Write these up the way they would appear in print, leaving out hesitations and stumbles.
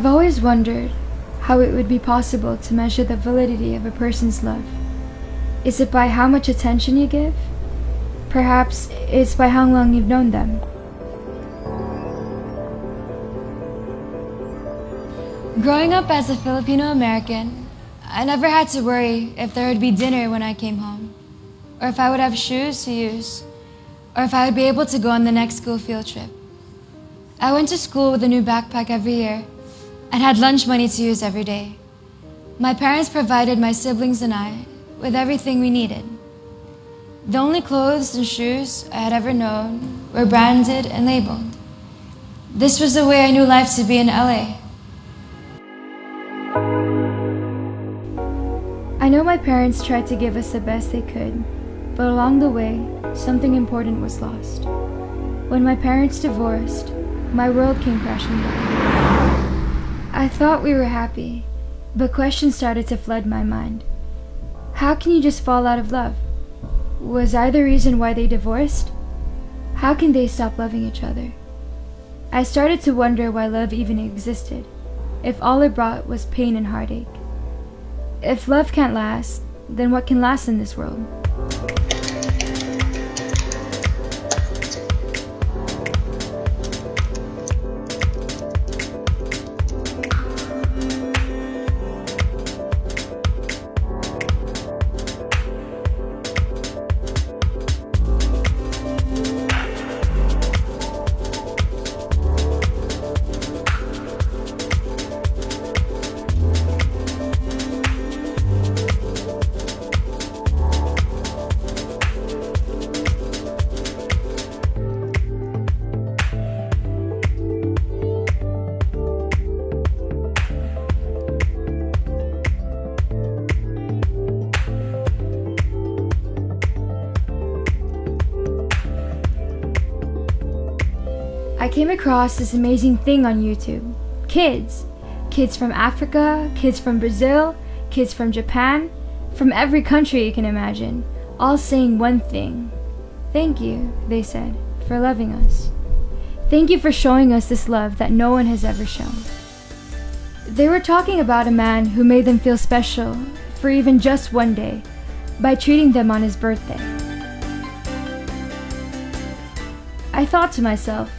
I've always wondered how it would be possible to measure the validity of a person's love. Is it by how much attention you give? Perhaps it's by how long you've known them. Growing up as a Filipino American, I never had to worry if there would be dinner when I came home, or if I would have shoes to use, or if I would be able to go on the next school field trip. I went to school with a new backpack every year and had lunch money to use every day. My parents provided my siblings and I with everything we needed. The only clothes and shoes I had ever known were branded and labeled. This was the way I knew life to be in LA. I know my parents tried to give us the best they could, but along the way, something important was lost. When my parents divorced, my world came crashing down. I thought we were happy, but questions started to flood my mind. How can you just fall out of love? Was I the reason why they divorced? How can they stop loving each other? I started to wonder why love even existed, if all it brought was pain and heartache. If love can't last, then what can last in this world? I came across this amazing thing on YouTube. Kids from Africa, kids from Brazil, kids from Japan, from every country you can imagine, all saying one thing. Thank you, they said, for loving us. Thank you for showing us this love that no one has ever shown. They were talking about a man who made them feel special for even just one day by treating them on his birthday. I thought to myself,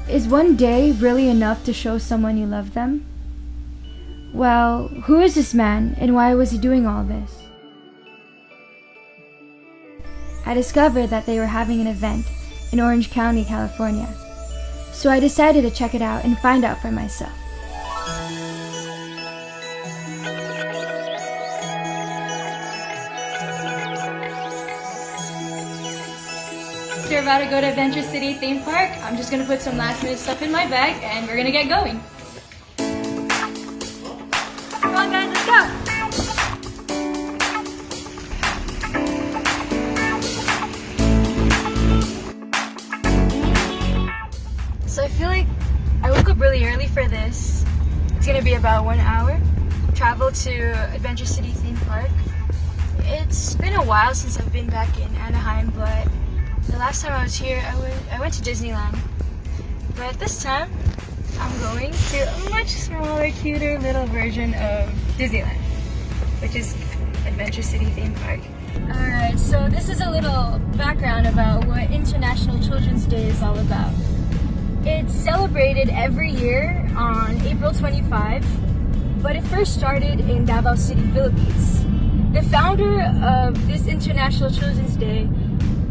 is one day really enough to show someone you love them? Well, who is this man and why was he doing all this? I discovered that they were having an event in Orange County, California. So I decided to check it out and find out for myself. We're about to go to Adventure City theme park. I'm just gonna put some last minute stuff in my bag and we're gonna get going. Come on guys, let's go! So I feel like I woke up really early for this. It's gonna be about 1 hour. Travel to Adventure City theme park. It's been a while since I've been back in Anaheim, but the last time I was here, I went to Disneyland. But this time, I'm going to a much smaller, cuter little version of Disneyland, which is Adventure City theme park. Alright, so this is a little background about what International Children's Day is all about. It's celebrated every year on April 25, but it first started in Davao City, Philippines. The founder of this International Children's Day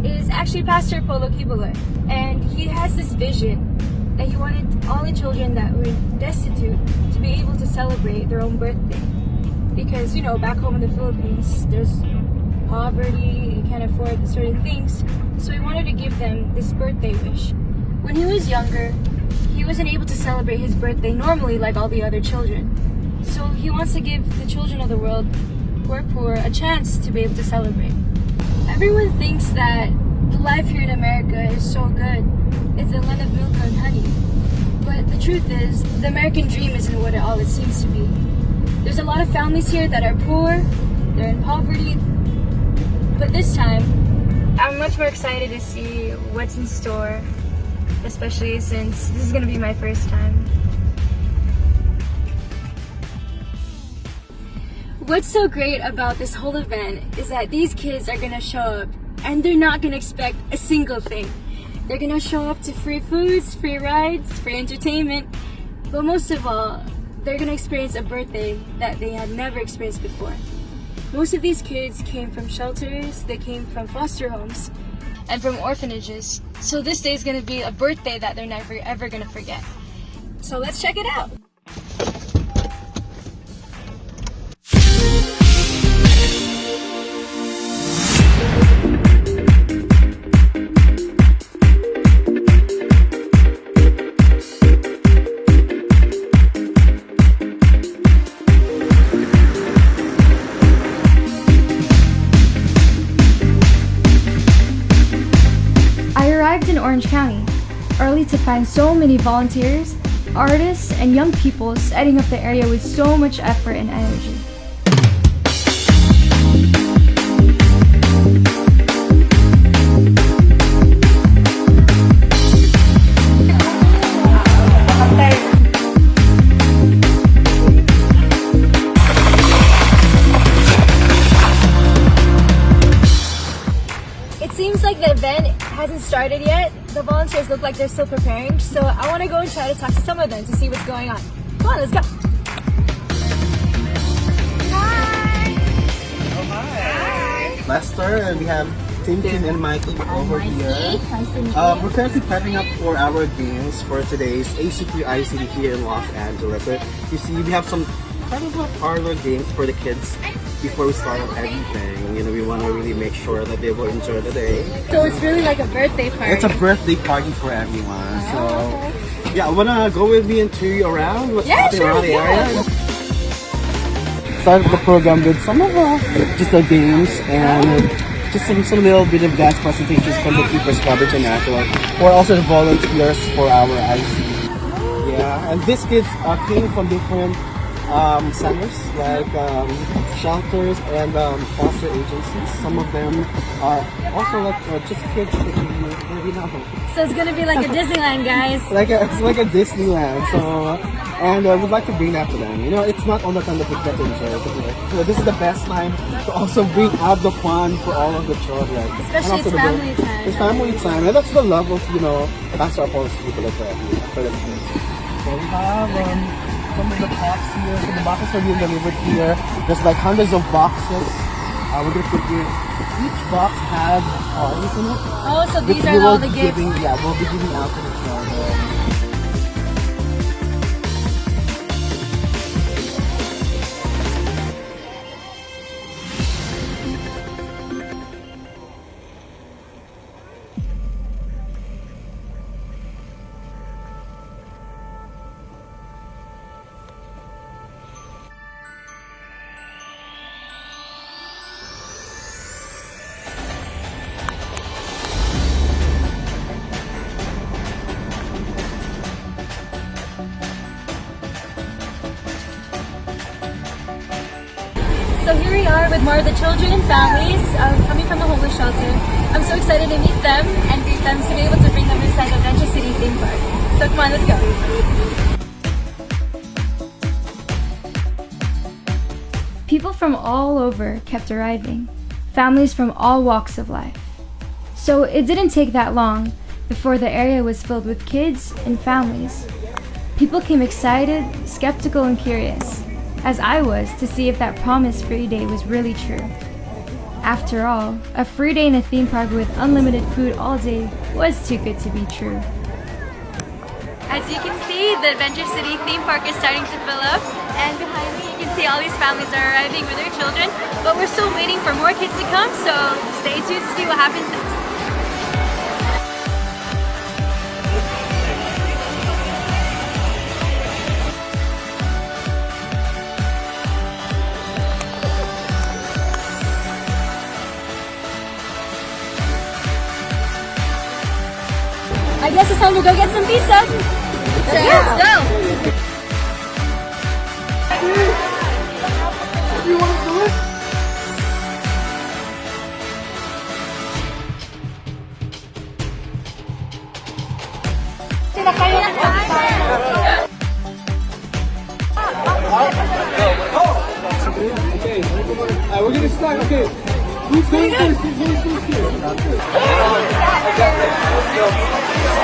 is actually Pastor Polo Kibuloy, and he has this vision that he wanted all the children that were destitute to be able to celebrate their own birthday. Because, you know, back home in the Philippines, there's poverty, you can't afford certain things, so he wanted to give them this birthday wish. When he was younger, he wasn't able to celebrate his birthday normally like all the other children. So he wants to give the children of the world who are poor a chance to be able to celebrate. Everyone thinks that the life here in America is so good. It's the land of milk and honey. But the truth is, the American dream isn't what it seems to be. There's a lot of families here that are poor, they're in poverty. But this time, I'm much more excited to see what's in store, especially since this is going to be my first time. What's so great about this whole event is that these kids are gonna show up and they're not gonna expect a single thing. They're gonna show up to free foods, free rides, free entertainment, but most of all, they're gonna experience a birthday that they had never experienced before. Most of these kids came from shelters, they came from foster homes, and from orphanages. So this day is gonna be a birthday that they're never ever gonna forget. So let's check it out. I arrived in Orange County early to find so many volunteers, artists, and young people setting up the area with so much effort and energy. It seems like the event hasn't started yet. The volunteers look like they're still preparing, so I want to go and try to talk to some of them to see what's going on. Come on, let's go. Lester, and we have Tintin and Mikey over here. We're currently prepping up for our games for today's ACQ-ICD here in Los Angeles. So you see, we have some kind of parlor games for the kids before we start on everything. You know, we want to really make sure that they will enjoy the day. So it's really like a birthday party. It's a birthday party for everyone. So yeah, wanna go with me and tour you around? What's happening around the area? Started the program with some of just the games and just some little bit of dance presentations from the Keepers Club International, or also the volunteers for our IC. Yeah, and these kids came from different centers like shelters and foster agencies. Some of them are also like just kids that you know. So it's gonna be like a Disneyland, guys. It's like a Disneyland. So, and we'd like to bring that to them. You know, it's not all the time that we get to enjoy it. So this is the best time to also bring out the fun for all of the children. Especially it's family time. It's family time, and that's the love of that's our policy for the kids. So we have some of the pots here. So the boxes are being delivered here. There's like hundreds of boxes. We're gonna put here. Each box has toys in it. Oh, so these are all the gifts. We'll be giving out to the children. So here we are with more of the children and families coming from the homeless shelter. I'm so excited to meet them and greet them to be able to bring them inside Adventure City theme park. So come on, let's go. People from all over kept arriving, families from all walks of life. So it didn't take that long before the area was filled with kids and families. People came excited, skeptical, and curious, as I was, to see if that promised free day was really true. After all, a free day in a theme park with unlimited food all day was too good to be true. As you can see, the Adventure City theme park is starting to fill up, and behind me you can see all these families are arriving with their children, but we're still waiting for more kids to come, so stay tuned to see what happens next. I guess it's time to go get some pizza. Let's go. You want to do it? Okay. start. Okay. Who's going first? Who's going first here?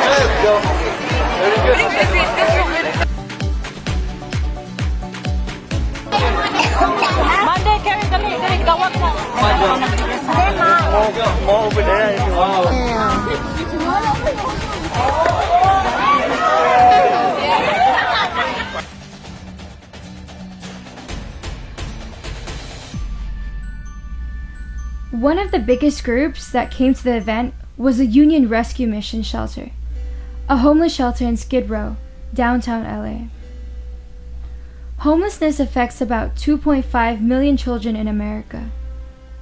Let's go. Very good. Monday, carry the leg, the one more. More over there if you want. One of the biggest groups that came to the event was the Union Rescue Mission Shelter, a homeless shelter in Skid Row, downtown LA. Homelessness affects about 2.5 million children in America.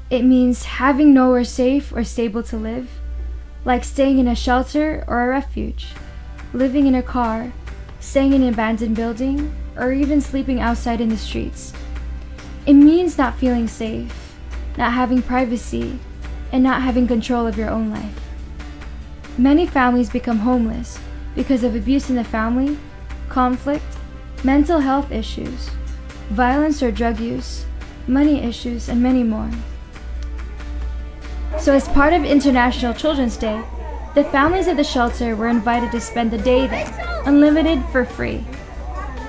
It means having nowhere safe or stable to live, like staying in a shelter or a refuge, living in a car, staying in an abandoned building, or even sleeping outside in the streets. It means not feeling safe, not having privacy, and not having control of your own life. Many families become homeless because of abuse in the family, conflict, mental health issues, violence or drug use, money issues, and many more. So as part of International Children's Day, the families of the shelter were invited to spend the day there, unlimited for free.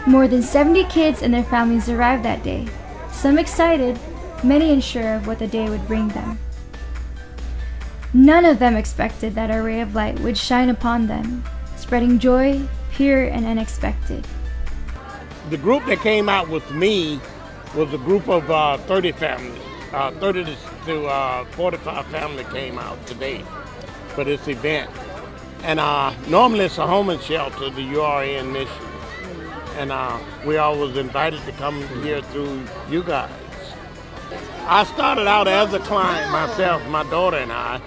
More than 70 kids and their families arrived that day, some excited, many unsure of what the day would bring them. None of them expected that a ray of light would shine upon them, spreading joy, pure and unexpected. The group that came out with me was a group of 30 families. 30 to 45 families came out today for this event. And normally it's a homeless shelter, the URN mission. And we all was invited to come here through you guys. I started out as a client myself, my daughter and I,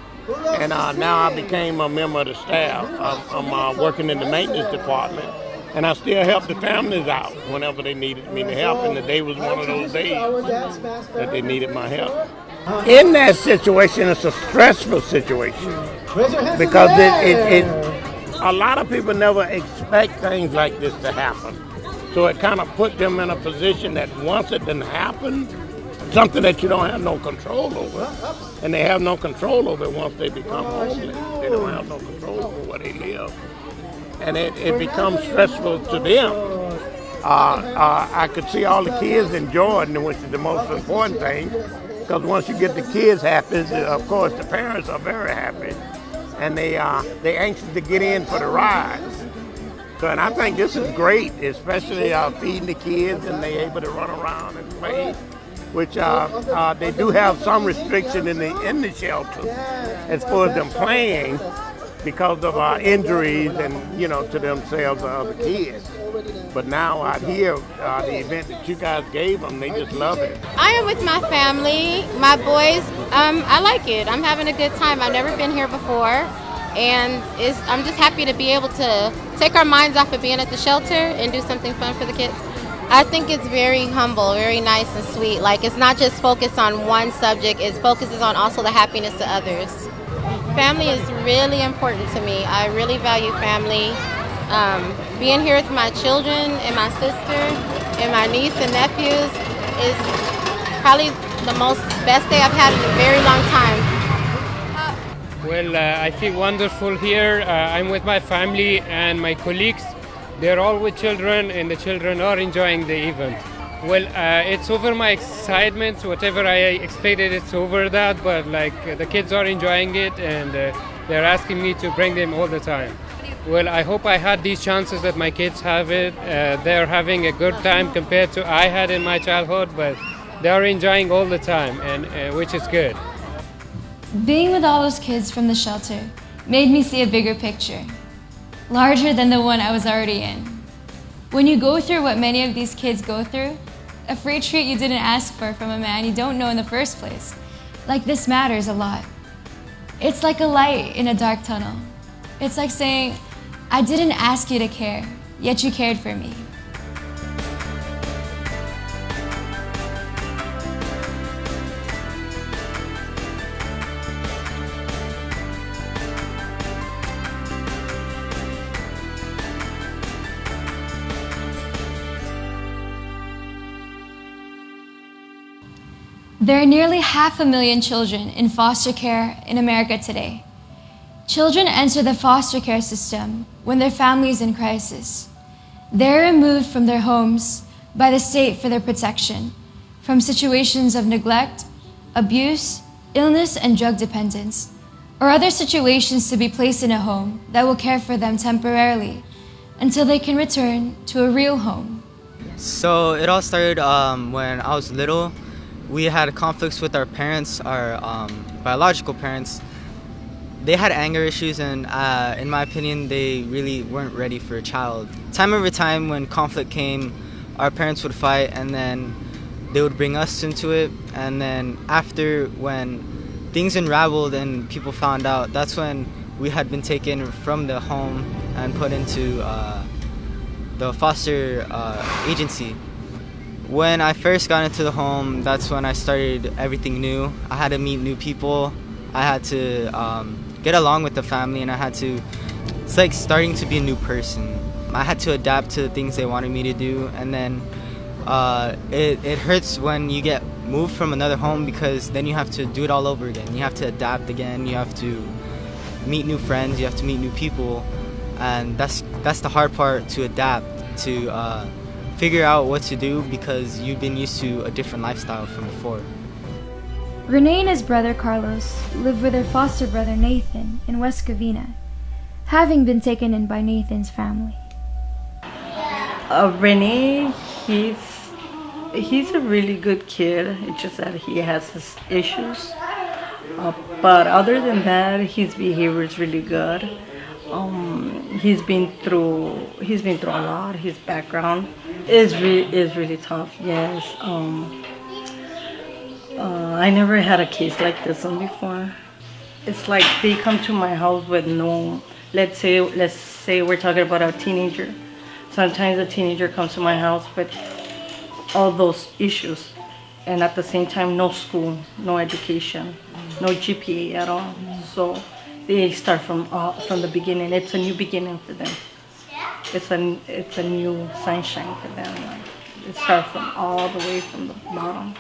and now I became a member of the staff. I'm working in the maintenance department, and I still help the families out whenever they needed me to help, and today was one of those days that they needed my help. In that situation, it's a stressful situation because a lot of people never expect things like this to happen. So it kind of put them in a position that once it didn't happen, something that you don't have no control over, and they have no control over it once they become homeless. They don't have no control over where they live, and it becomes stressful to them. I could see all the kids enjoying, which is the most important thing, because once you get the kids happy, of course the parents are very happy, and they anxious to get in for the rides. So, and I think this is great, especially feeding the kids and they're able to run around and play, which they do have some restriction in the shelter as far as them playing because of injuries and, to themselves or other kids. But now out here, the event that you guys gave them, they just love it. I am with my family, my boys. I like it. I'm having a good time. I've never been here before. And I'm just happy to be able to take our minds off of being at the shelter and do something fun for the kids. I think it's very humble, very nice and sweet. Like, it's not just focused on one subject, it focuses on also the happiness of others. Family is really important to me. I really value family. Being here with my children and my sister and my niece and nephews is probably the best day I've had in a very long time. Well, I feel wonderful here. I'm with my family and my colleagues. They're all with children, and the children are enjoying the event. Well, it's over my excitement. Whatever I expected, it's over that. But the kids are enjoying it, and they're asking me to bring them all the time. Well, I hope I had these chances that my kids have it. They're having a good time compared to I had in my childhood, but they're enjoying all the time, and which is good. Being with all those kids from the shelter made me see a bigger picture, larger than the one I was already in. When you go through what many of these kids go through, a free treat you didn't ask for from a man you don't know in the first place, this matters a lot. It's like a light in a dark tunnel. It's like saying, I didn't ask you to care, yet you cared for me. There are nearly 500,000 children in foster care in America today. Children enter the foster care system when their family is in crisis. They're removed from their homes by the state for their protection from situations of neglect, abuse, illness, and drug dependence, or other situations to be placed in a home that will care for them temporarily until they can return to a real home. So it all started when I was little. We had conflicts with our parents, our biological parents. They had anger issues, and in my opinion, they really weren't ready for a child. Time over time, when conflict came, our parents would fight, and then they would bring us into it. And then after, when things unraveled and people found out, that's when we had been taken from the home and put into the foster agency. When I first got into the home, that's when I started everything new. I had to meet new people. I had to get along with the family, and it's like starting to be a new person. I had to adapt to the things they wanted me to do, and then it hurts when you get moved from another home, because then you have to do it all over again. You have to adapt again, you have to meet new friends, you have to meet new people, and that's the hard part, to adapt, to figure out what to do, because you've been used to a different lifestyle from before. Renee and his brother Carlos live with their foster brother Nathan in West Covina, having been taken in by Nathan's family. Renee, he's a really good kid. It's just that he has his issues. But other than that, his behavior is really good. He's been through a lot. His background is really tough. Yes. I never had a case like this one before. It's like they come to my house with no. Let's say we're talking about a teenager. Sometimes a teenager comes to my house with all those issues, and at the same time, no school, no education, no GPA at all. So they start from the beginning. It's a new beginning for them. It's a new sunshine for them. It starts from all the way from the bottom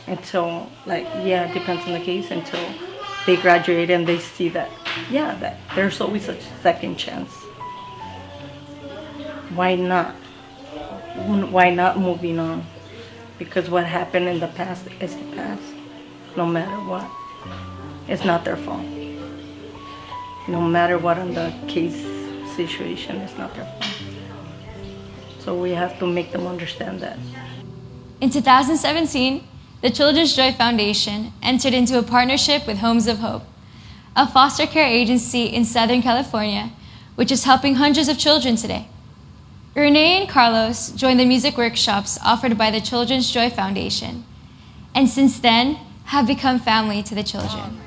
until, it depends on the case, until they graduate and they see that there's always a second chance. Why not? Why not moving on? Because what happened in the past is the past, no matter what. It's not their fault. No matter what on the case situation, it's not their fault. So we have to make them understand that. In 2017, the Children's Joy Foundation entered into a partnership with Homes of Hope, a foster care agency in Southern California, which is helping hundreds of children today. Renee and Carlos joined the music workshops offered by the Children's Joy Foundation, and since then have become family to the children.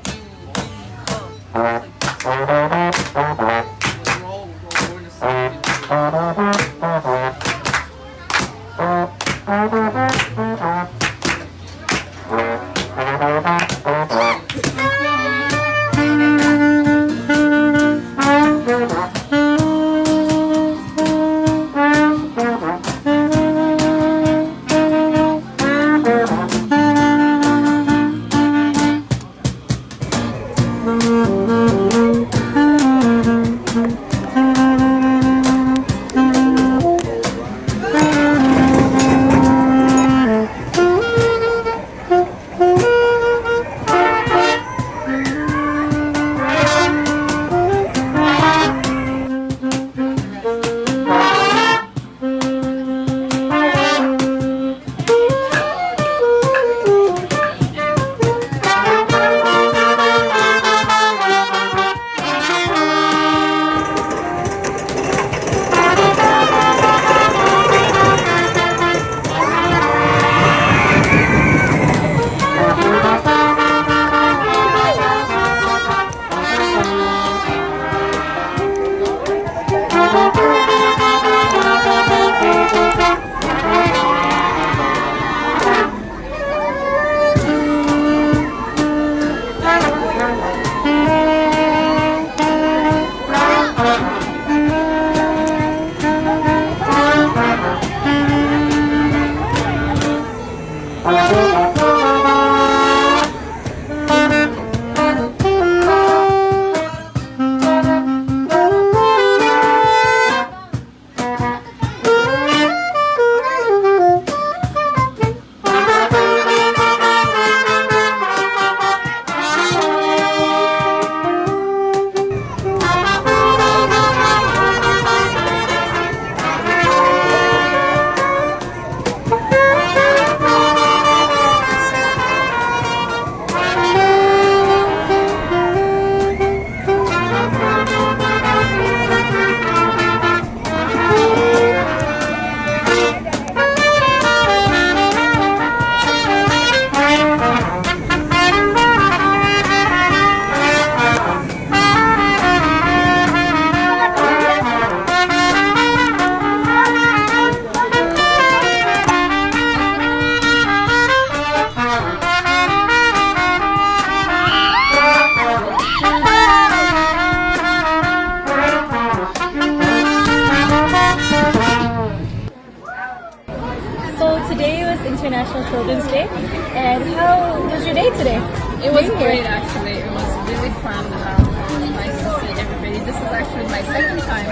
Children's Day. And how was your day today? It was great, actually. It was really fun. Nice to see everybody. This is actually my second time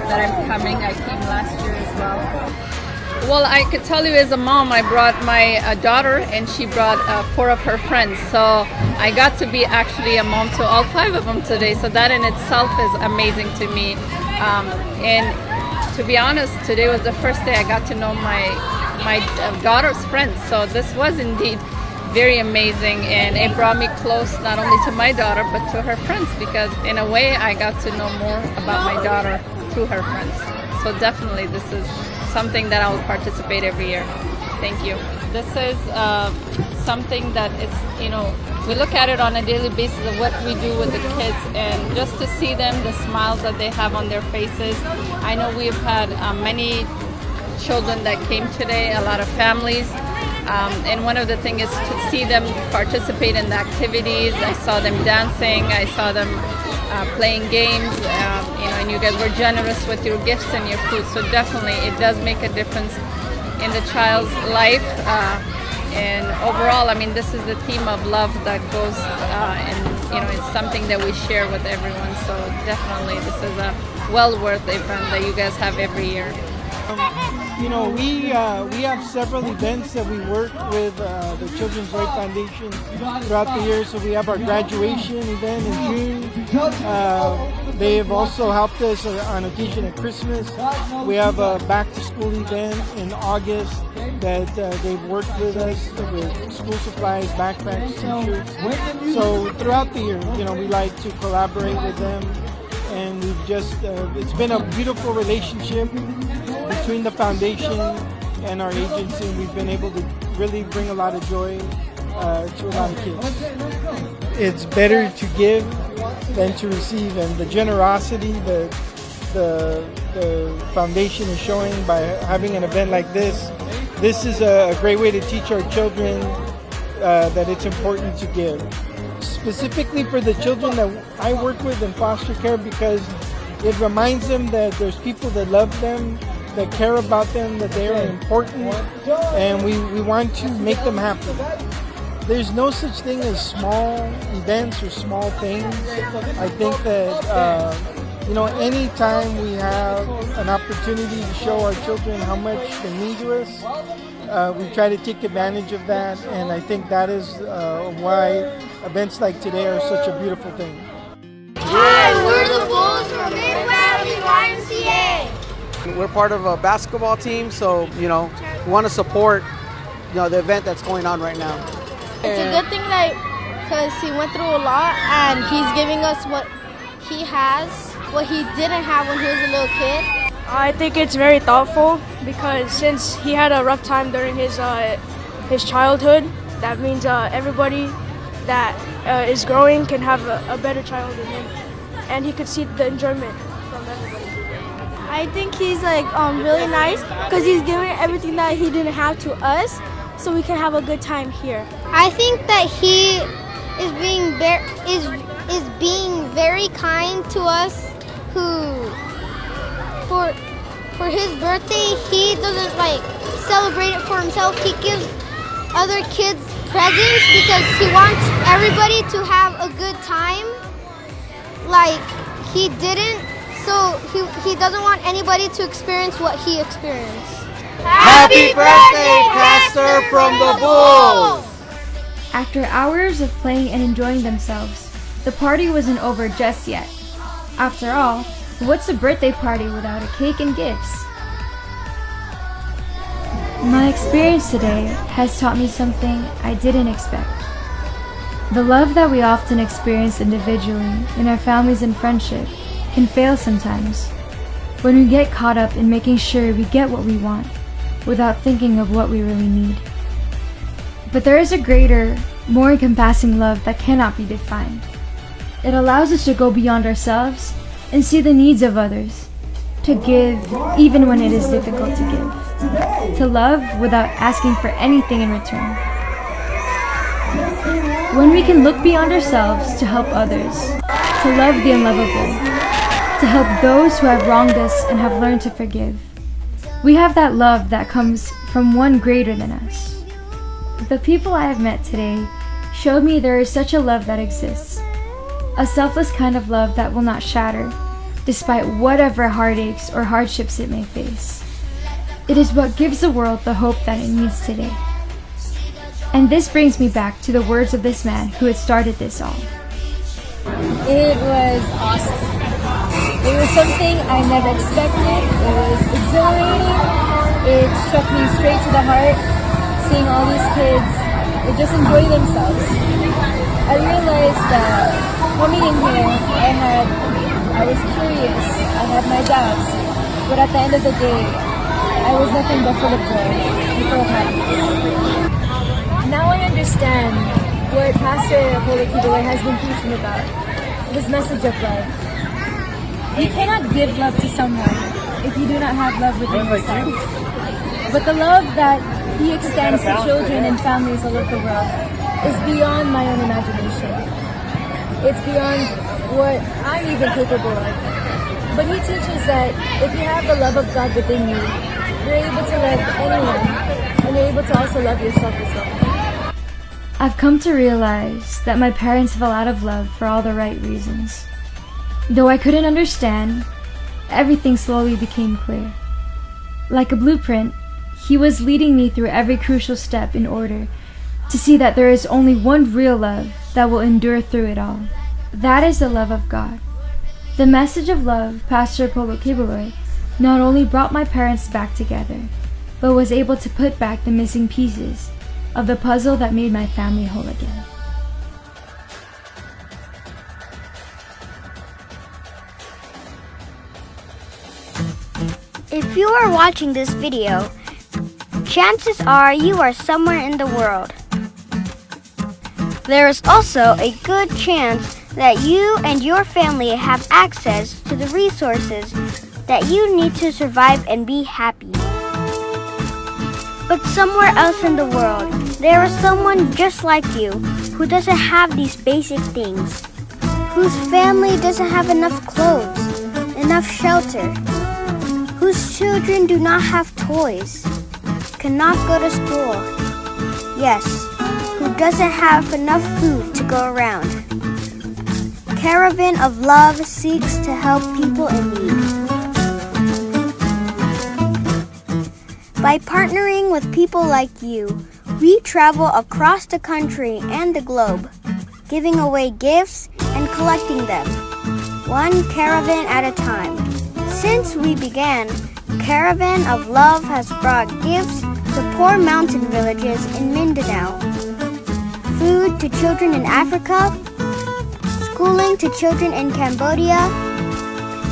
that I'm coming. I came last year as well. Well, I could tell you as a mom, I brought my daughter and she brought 4 of her friends. So I got to be actually a mom to all 5 of them today. So that in itself is amazing to me. And to be honest, today was the first day I got to know my daughter's friends. So this was indeed very amazing, and it brought me close not only to my daughter but to her friends, because in a way I got to know more about my daughter through her friends. So definitely this is something that I will participate every year. Thank you. This is something that it's, we look at it on a daily basis of what we do with the kids, and just to see them, the smiles that they have on their faces. I know we've had many children that came today, a lot of families. And one of the things is to see them participate in the activities. I saw them dancing. I saw them playing games. And you guys were generous with your gifts and your food. So definitely, it does make a difference in the child's life. And overall, I mean, this is the theme of love that goes, and it's something that we share with everyone. So definitely, this is a well worth event that you guys have every year. We have several events that we work with the Children's Right Foundation throughout the year. So we have our graduation event in June. They have also helped us on occasion at Christmas. We have a back to school event in August that they've worked with us with school supplies, backpacks, t-shirts. So throughout the year, we like to collaborate with them. And we've just, it's been a beautiful relationship between the foundation and our agency. We've been able to really bring a lot of joy to a lot of kids. It's better to give than to receive, and the generosity that the foundation is showing by having an event like this is a great way to teach our children that it's important to give. Specifically for the children that I work with in foster care, because it reminds them that there's people that love them, that care about them, that they are important, and we want to make them happy. There's no such thing as small events or small things. I think that anytime we have an opportunity to show our children how much they mean to us, we try to take advantage of that, and I think that is why events like today are such a beautiful thing. Hi, we're the Bulls from Mid-Valley YMCA. We're part of a basketball team, so we want to support the event that's going on right now. It's a good thing because he went through a lot, and he's giving us what he has, what he didn't have when he was a little kid. I think it's very thoughtful because since he had a rough time during his childhood, that means everybody that is growing can have a better child than him, and he could see the enjoyment from everybody. I think he's really nice because he's giving everything that he didn't have to us, so we can have a good time here. I think that he is being very kind to us. For his birthday, he doesn't celebrate it for himself. He gives other kids presents because he wants everybody to have a good time. He didn't, so he doesn't want anybody to experience what he experienced. Happy birthday, Pastor from the Bulls! After hours of playing and enjoying themselves, the party wasn't over just yet. After all, what's a birthday party without a cake and gifts? My experience today has taught me something I didn't expect. The love that we often experience individually in our families and friendship can fail sometimes when we get caught up in making sure we get what we want without thinking of what we really need. But there is a greater, more encompassing love that cannot be defined. It allows us to go beyond ourselves and see the needs of others, to give even when it is difficult to give, to love without asking for anything in return. When we can look beyond ourselves to help others, to love the unlovable, to help those who have wronged us and have learned to forgive, we have that love that comes from one greater than us. The people I have met today showed me there is such a love that exists. A selfless kind of love that will not shatter, despite whatever heartaches or hardships it may face. It is what gives the world the hope that it needs today. And this brings me back to the words of this man who had started this all. It was awesome. It was something I never expected. It was exhilarating. It struck me straight to the heart, seeing all these kids just enjoy themselves. I realized that coming in here, I was curious, I had my doubts, but at the end of the day, I was nothing but full of joy and full of happiness. Now I understand what Pastor Apollo Kibuloy has been preaching about, this message of love. You cannot give love to someone if you do not have love within yourself. But the love that he extends to children and families all over the world is beyond my own imagination. It's beyond what I'm even capable of. But he teaches that if you have the love of God within you, you're able to love anyone, and you're able to also love yourself as well. I've come to realize that my parents have a lot of love for all the right reasons. Though I couldn't understand, everything slowly became clear. Like a blueprint, he was leading me through every crucial step in order to see that there is only one real love that will endure through it all. That is the love of God. The message of love, Pastor Apollo Kibuloy, not only brought my parents back together, but was able to put back the missing pieces of the puzzle that made my family whole again. If you are watching this video, chances are you are somewhere in the world. There is also a good chance that you and your family have access to the resources that you need to survive and be happy. But somewhere else in the world, there is someone just like you who doesn't have these basic things, whose family doesn't have enough clothes, enough shelter, whose children do not have toys, cannot go to school, yes, who doesn't have enough food to go around. Caravan of Love seeks to help people in need. By partnering with people like you, we travel across the country and the globe, giving away gifts and collecting them, one caravan at a time. Since we began, Caravan of Love has brought gifts to poor mountain villages in Mindanao, food to children in Africa, schooling to children in Cambodia,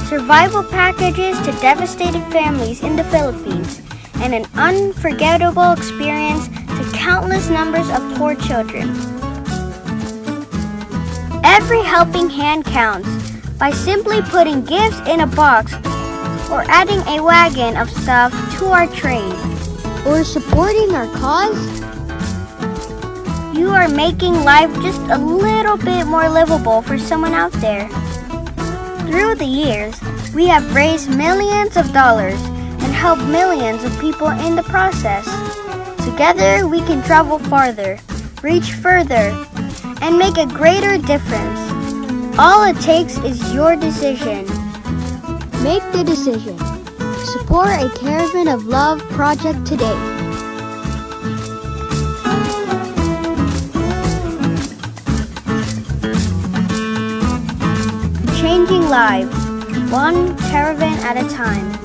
survival packages to devastated families in the Philippines, and an unforgettable experience to countless numbers of poor children. Every helping hand counts. By simply putting gifts in a box or adding a wagon of stuff to our train or supporting our cause, you are making life just a little bit more livable for someone out there. Through the years, we have raised millions of dollars and helped millions of people in the process. Together, we can travel farther, reach further, and make a greater difference. All it takes is your decision. Make the decision. Support a Caravan of Love project today. Changing lives, one caravan at a time.